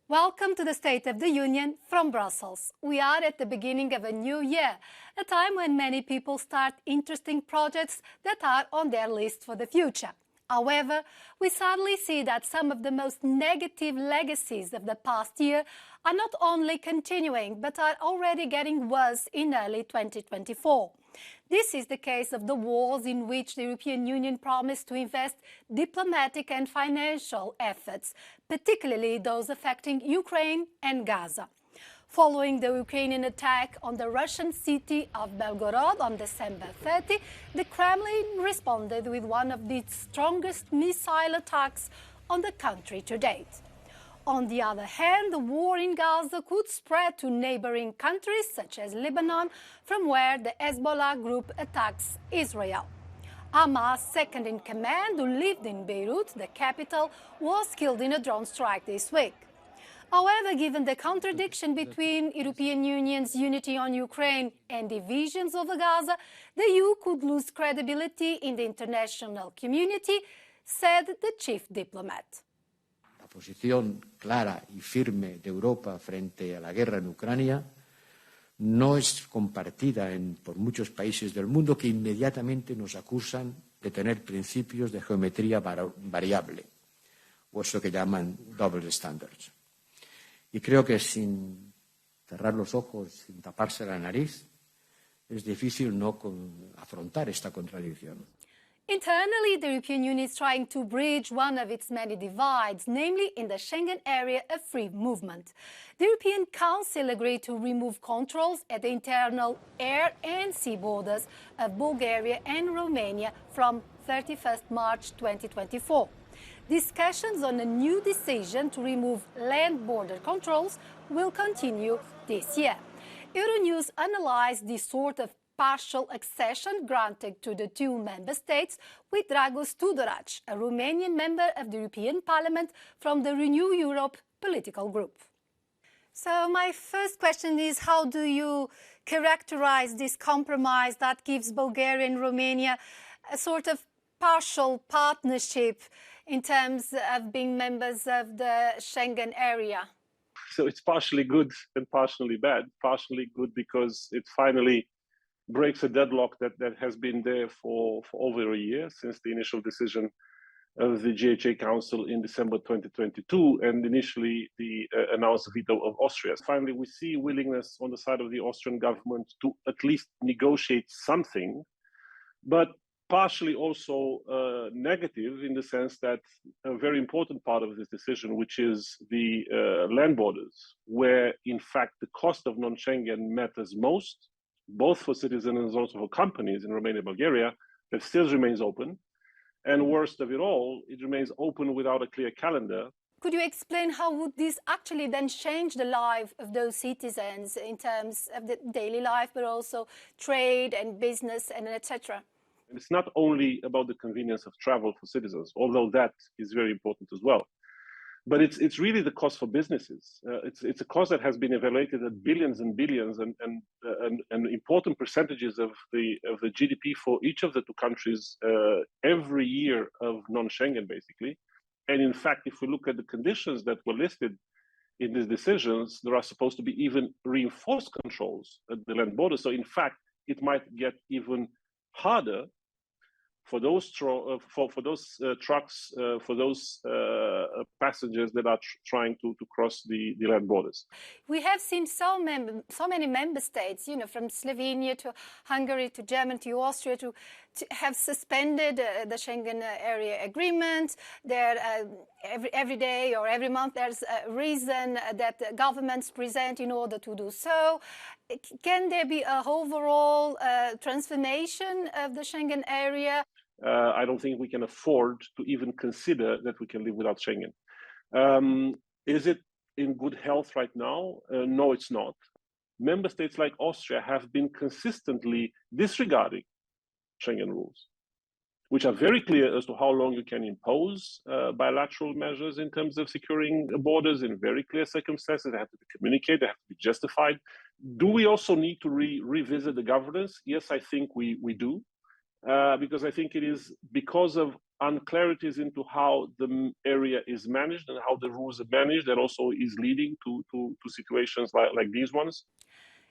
Welcome to the State of the Union from Brussels. We are at the beginning of a new year, a time when many people start interesting projects that are on their list for the future. However, we sadly see that some of the most negative legacies of the past year are not only continuing, but are already getting worse in early 2024. This is the case of the wars in which the European Union promised to invest diplomatic and financial efforts, particularly those affecting Ukraine and Gaza. Following the Ukrainian attack on the Russian city of Belgorod on December 30, the Kremlin responded with one of the strongest missile attacks on the country to date. On the other hand, the war in Gaza could spread to neighboring countries such as Lebanon, from where the Hezbollah group attacks Israel. Hamas' second-in-command, who lived in Beirut, the capital, was killed in a drone strike this week. However, given the contradiction between European Union's unity on Ukraine and divisions over Gaza, the EU could lose credibility in the international community, said the chief diplomat. La posición clara y firme de Europa frente a la guerra en Ucrania no es compartida por muchos países del mundo que inmediatamente nos acusan de tener principios de geometría variable, o eso que llaman double standards. Y creo que sin cerrar los ojos, sin taparse la nariz, es difícil no afrontar esta contradicción. Internally, the European Union is trying to bridge one of its many divides, namely in the Schengen area of free movement. The European Council agreed to remove controls at the internal air and sea borders of Bulgaria and Romania from 31st March 2024. Discussions on a new decision to remove land border controls will continue this year. Euronews analyzed this sort of partial accession granted to the two member states with Dragoș Tudorache, a Romanian member of the European Parliament from the Renew Europe political group. So my first question is, how do you characterize this compromise that gives Bulgaria and Romania a sort of partial partnership in terms of being members of the Schengen area? So it's partially good and partially bad. Partially good because it finally breaks a deadlock that has been there for over a year, since the initial decision of the GHA Council in December 2022 and initially the announced veto of Austria. Finally, we see willingness on the side of the Austrian government to at least negotiate something, but partially also negative in the sense that a very important part of this decision, which is the land borders, where in fact the cost of non-Schengen matters most, both for citizens and also for companies in Romania and Bulgaria, that still remains open. And worst of it all, it remains open without a clear calendar. Could you explain how would this actually then change the life of those citizens in terms of the daily life, but also trade and business and etc.? And it's not only about the convenience of travel for citizens, although that is very important as well. But it's really the cost for businesses. It's a cost that has been evaluated at billions and billions, and important percentages of the GDP for each of the two countries every year of non-Schengen, basically. And in fact, if we look at the conditions that were listed in these decisions, there are supposed to be even reinforced controls at the land border. So in fact, it might get even harder for those trucks, for those passengers that are trying to cross the land borders. We have seen so many member states, from Slovenia to Hungary to Germany to Austria, to have suspended the Schengen area agreement. There, every day or every month, there's a reason that the governments present in order to do so. Can there be a overall transformation of the Schengen area? I don't think we can afford to even consider that we can live without Schengen. Is it in good health right now? No, it's not. Member states like Austria have been consistently disregarding Schengen rules, which are very clear as to how long you can impose bilateral measures in terms of securing borders in very clear circumstances. They have to be communicated, they have to be justified. Do we also need to revisit the governance? Yes, I think we do. Because I think it is because of unclarities into how the area is managed and how the rules are managed, and also is leading to situations like these ones.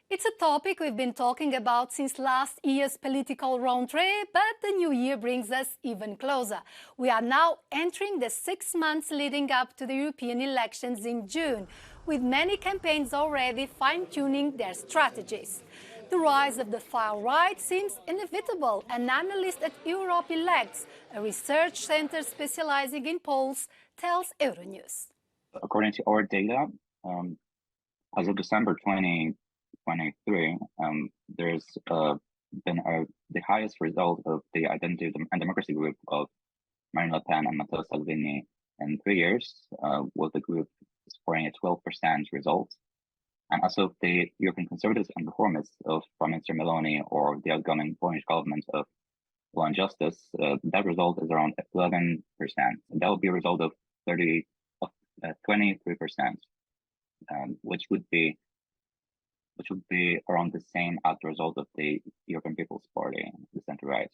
It's a topic we've been talking about since last year's political rentrée, but the new year brings us even closer. We are now entering the 6 months leading up to the European elections in June, with many campaigns already fine-tuning their strategies. The rise of the far right seems inevitable. An analyst at Europe Elects, a research center specializing in polls, tells Euronews. According to our data, as of December 2023, there's been the highest result of the Identity and Democracy group of Marine Le Pen and Matteo Salvini in 3 years, with the group scoring a 12% result. And as of the European Conservatives and Reformists of Prime Minister Meloni or the outgoing Polish government of Law and Justice, that result is around 11%. That would be a result of 23%, which would be around the same as the result of the European People's Party, the center-right.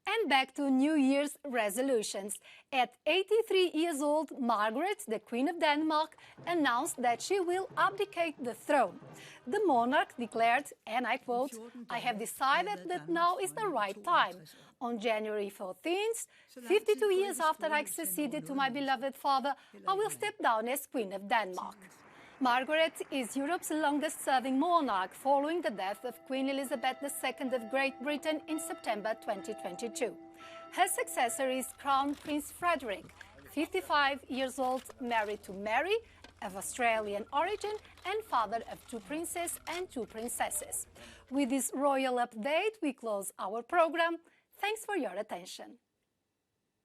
And back to New Year's resolutions. At 83 years old, Margaret, the Queen of Denmark, announced that she will abdicate the throne. The monarch declared, and I quote, "I have decided that now is the right time. On January 14th, 52 years after I succeeded to my beloved father, I will step down as Queen of Denmark." Margaret is Europe's longest-serving monarch, following the death of Queen Elizabeth II of Great Britain in September 2022. Her successor is Crown Prince Frederick, 55 years old, married to Mary, of Australian origin, and father of 2 princes and 2 princesses. With this royal update, we close our program. Thanks for your attention.